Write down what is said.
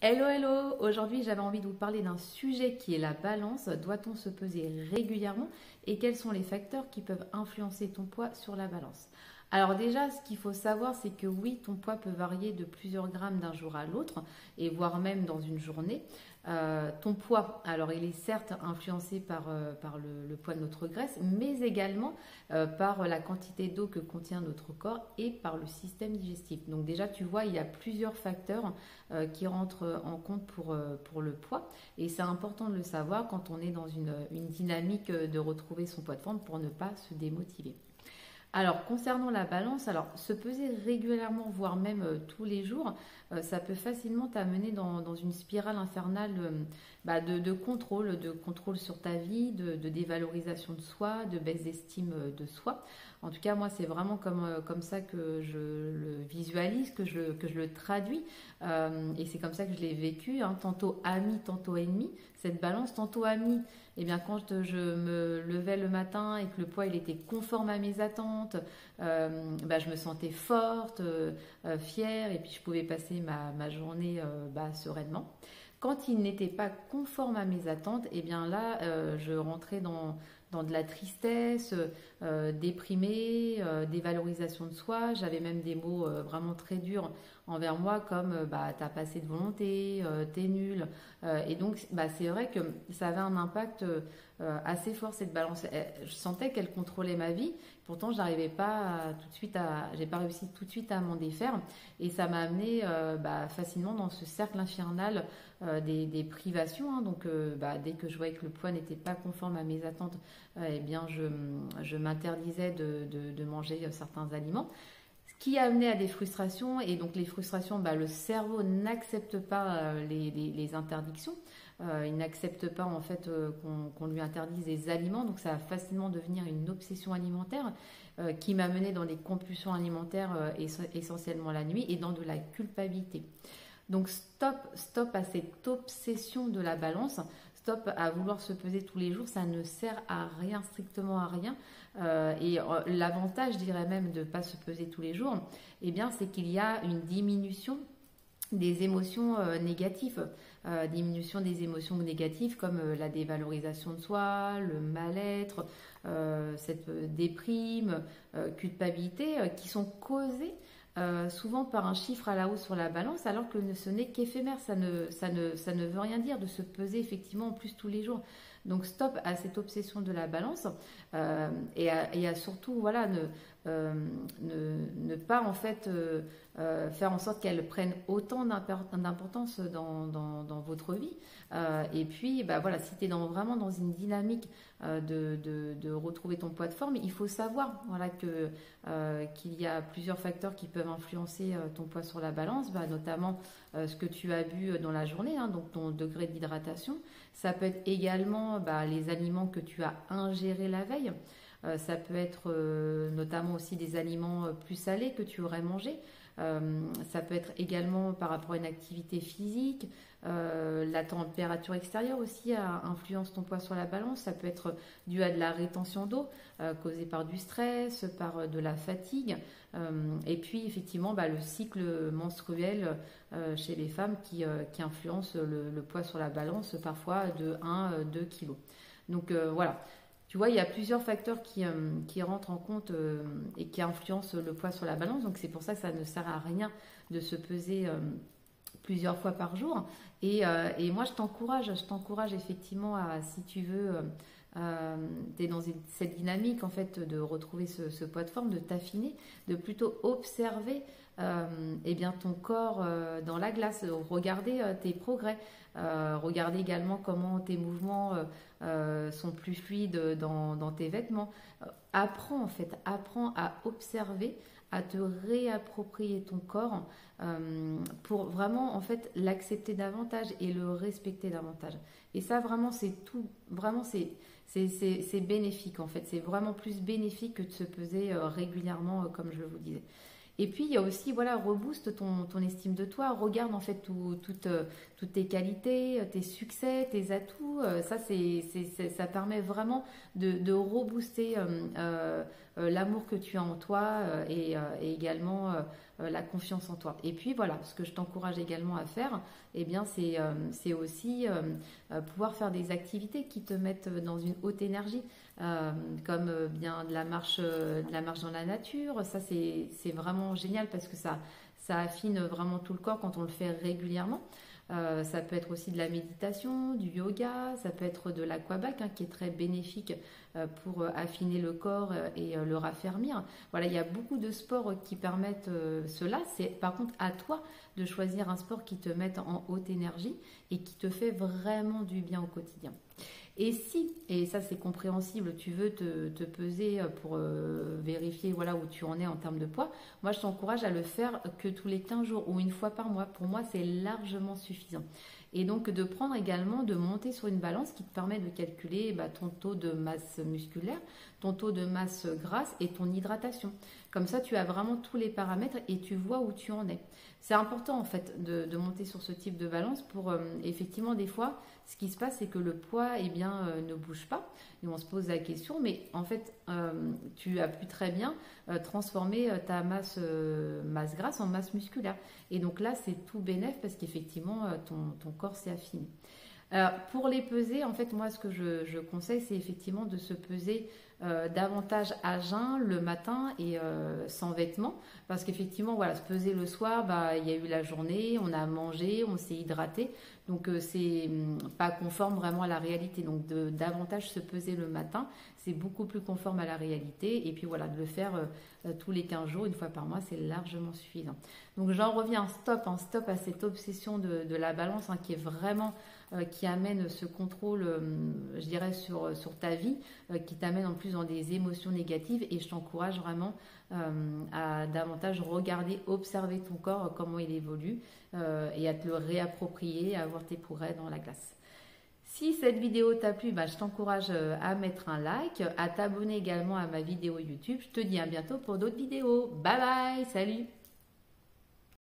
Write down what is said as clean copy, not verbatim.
Hello, hello! Aujourd'hui, j'avais envie de vous parler d'un sujet qui est la balance. Doit-on se peser régulièrement et quels sont les facteurs qui peuvent influencer ton poids sur la balance? Alors déjà, ce qu'il faut savoir, c'est que oui, ton poids peut varier de plusieurs grammes d'un jour à l'autre et voire même dans une journée. Ton poids, alors il est certes influencé par le poids de notre graisse, mais également par la quantité d'eau que contient notre corps et par le système digestif. Donc déjà, tu vois, il y a plusieurs facteurs qui rentrent en compte pour le poids. Et c'est important de le savoir quand on est dans une dynamique de retrouver son poids de forme pour ne pas se démotiver. Alors, concernant la balance, alors se peser régulièrement, voire même tous les jours, ça peut facilement t'amener dans une spirale infernale de contrôle sur ta vie, de dévalorisation de soi, de baisse d'estime de soi. En tout cas, moi, c'est vraiment comme ça que je le visualise, que je le traduis. Et c'est comme ça que je l'ai vécu, hein, tantôt ami, tantôt ennemi. Cette balance, tantôt ami, eh bien, quand je me levais le matin et que le poids il était conforme à mes attentes, je me sentais forte, fière, et puis je pouvais passer ma journée sereinement. Quand il n'était pas conforme à mes attentes, eh bien là, je rentrais dans de la tristesse, déprimée, dévalorisation de soi. J'avais même des mots vraiment très durs envers moi comme t'as pas assez de volonté, t'es nul. Et donc c'est vrai que ça avait un impact assez fort cette balance. Je sentais qu'elle contrôlait ma vie. Pourtant, j'arrivais pas j'ai pas réussi tout de suite à m'en défaire. Et ça m'a amené facilement dans ce cercle infernal des privations. Hein. Donc, dès que je voyais que le poids n'était pas conforme à mes attentes, eh bien, je m'interdisais de manger certains aliments. Ce qui a amené à des frustrations. Et donc, les frustrations, le cerveau n'accepte pas les interdictions. Il n'accepte pas en fait qu'on lui interdise des aliments, donc ça va facilement devenir une obsession alimentaire qui m'a mené dans des compulsions alimentaires essentiellement la nuit et dans de la culpabilité. Donc stop à cette obsession de la balance, stop à vouloir se peser tous les jours, ça ne sert à rien, strictement à rien. L'avantage, je dirais même, de ne pas se peser tous les jours, eh bien, c'est qu'il y a une diminution des émotions négatives, diminution des émotions négatives comme la dévalorisation de soi, le mal-être, cette déprime, culpabilité qui sont causées souvent par un chiffre à la hausse sur la balance alors que ce n'est qu'éphémère, ça ne veut rien dire de se peser effectivement en plus tous les jours. Donc stop à cette obsession de la balance et à surtout ne pas en fait faire en sorte qu'elle prenne autant d'importance dans votre vie. Et puis si tu es vraiment dans une dynamique de retrouver ton poids de forme, il faut savoir qu'il y a plusieurs facteurs qui peuvent influencer ton poids sur la balance, notamment ce que tu as bu dans la journée, hein, donc ton degré d'hydratation. Ça peut être également les aliments que tu as ingérés la veille. Ça peut être notamment aussi des aliments plus salés que tu aurais mangés. Ça peut être également par rapport à une activité physique. La température extérieure aussi influence ton poids sur la balance. Ça peut être dû à de la rétention d'eau causée par du stress, par de la fatigue. Et puis effectivement le cycle menstruel chez les femmes qui influence le poids sur la balance parfois de 1-2 kilos. Donc voilà. Tu vois, il y a plusieurs facteurs qui rentrent en compte et qui influencent le poids sur la balance. Donc, c'est pour ça que ça ne sert à rien de se peser plusieurs fois par jour. Et moi, je t'encourage effectivement si tu veux, tu es dans cette dynamique en fait de retrouver ce poids de forme, de t'affiner, de plutôt observer ton corps dans la glace, regarder tes progrès, regarder également comment tes mouvements sont plus fluides dans tes vêtements. Apprends à observer, à te réapproprier ton corps pour vraiment en fait l'accepter davantage et le respecter davantage. Et ça vraiment c'est tout, vraiment c'est bénéfique en fait, c'est vraiment plus bénéfique que de se peser régulièrement comme je vous disais. Et puis il y a aussi rebooste ton estime de toi, regarde en fait toutes tes qualités, tes succès, tes atouts. Ça permet vraiment de rebooster l'amour que tu as en toi et également la confiance en toi. Et puis voilà, ce que je t'encourage également à faire, eh bien, c'est aussi pouvoir faire des activités qui te mettent dans une haute énergie, comme bien de la marche dans la nature. Ça, c'est vraiment génial parce que ça affine vraiment tout le corps quand on le fait régulièrement. Ça peut être aussi de la méditation, du yoga, ça peut être de l'aquabac qui est très bénéfique pour affiner le corps et le raffermir. Voilà, il y a beaucoup de sports qui permettent cela. C'est par contre à toi de choisir un sport qui te mette en haute énergie et qui te fait vraiment du bien au quotidien. Et si, et ça c'est compréhensible, tu veux te peser pour vérifier voilà, où tu en es en termes de poids, moi je t'encourage à le faire que tous les 15 jours ou une fois par mois. Pour moi c'est largement suffisant. Et donc de prendre également, de monter sur une balance qui te permet de calculer ton taux de masse musculaire, ton taux de masse grasse et ton hydratation. Comme ça tu as vraiment tous les paramètres et tu vois où tu en es. C'est important en fait de monter sur ce type de balance pour effectivement des fois ce qui se passe c'est que le poids ne bouge pas et on se pose la question mais en fait tu as pu très bien transformer ta masse grasse en masse musculaire et donc là c'est tout bénef parce qu'effectivement ton corps s'est affiné. Pour les peser, en fait, moi, ce que je conseille, c'est effectivement de se peser davantage à jeun le matin et sans vêtements. Parce qu'effectivement, voilà, se peser le soir, il y a eu la journée, on a mangé, on s'est hydraté. Donc, c'est pas conforme vraiment à la réalité. Donc, davantage se peser le matin, c'est beaucoup plus conforme à la réalité. Et puis, voilà, de le faire tous les 15 jours, une fois par mois, c'est largement suffisant. Donc, j'en reviens en stop à cette obsession de la balance qui est vraiment... qui amène ce contrôle, je dirais, sur ta vie, qui t'amène en plus dans des émotions négatives et je t'encourage vraiment à davantage regarder, observer ton corps, comment il évolue et à te le réapproprier, à avoir tes progrès dans la glace. Si cette vidéo t'a plu, je t'encourage à mettre un like, à t'abonner également à ma vidéo YouTube. Je te dis à bientôt pour d'autres vidéos. Bye bye, salut!